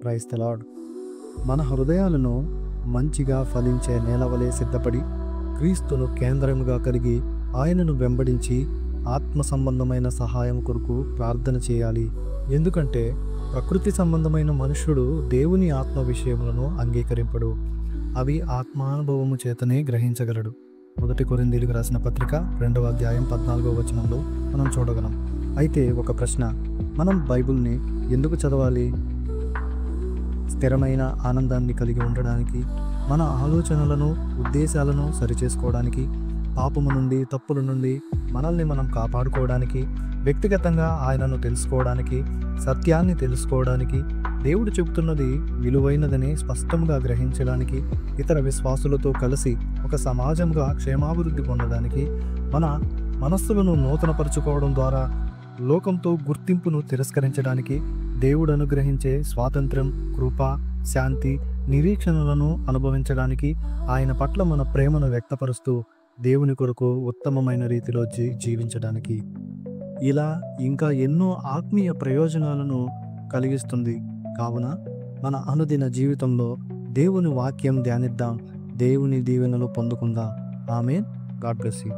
Praise the lord. మన హృదయాలను మంచిగా ఫలించే నేలవలే సిద్ధపడి క్రీస్తును కేంద్రముగా కలిగి ఆయనను వెంబడించి ఆత్మ సంబంధమైన సహాయం కొరకు ప్రార్థన చేయాలి. ఎందుకంటే ప్రకృతి సంబంధమైన మనుష్యుడు దేవుని ఆత్మ విషయములను అంగీకరింపడు. అవి ఆత్మానుభవము చేతనే గ్రహించగలడు. 1 కొరింథీయులకు రాసిన పత్రిక 2వ అధ్యాయం 14వ వచనంలో మనం చూడగలం. అయితే ఒక ప్రశ్న, మనం బైబిల్ని ఎందుకు చదవాలి? స్థిరమైన ఆనందాన్ని కలిగి ఉండడానికి, మన ఆలోచనలను ఉద్దేశాలను సరిచేసుకోవడానికి, పాపము నుండి తప్పుల నుండి మనల్ని మనం కాపాడుకోవడానికి, వ్యక్తిగతంగా ఆయనను తెలుసుకోవడానికి, సత్యాన్ని తెలుసుకోవడానికి, దేవుడు చెబుతున్నది విలువైనదని స్పష్టంగా గ్రహించడానికి, ఇతర విశ్వాసులతో కలిసి ఒక సమాజంగా క్షేమాభివృద్ధి పొందడానికి, మన మనస్సులను నూతనపరుచుకోవడం ద్వారా లోకంతో గుర్తింపును తిరస్కరించడానికి, దేవుడు అనుగ్రహించే స్వాతంత్ర్యం, కృప, శాంతి, నిరీక్షణలను అనుభవించడానికి, ఆయన పట్ల మన ప్రేమను వ్యక్తపరుస్తూ దేవుని కొరకు ఉత్తమమైన రీతిలో జీవించడానికి, ఇలా ఇంకా ఎన్నో ఆత్మీయ ప్రయోజనాలను కలిగిస్తుంది. కావున మన అనుదిన జీవితంలో దేవుని వాక్యం ధ్యానిద్దాం, దేవుని దీవెనలు పొందుకుందాం. ఆమేన్. God bless you.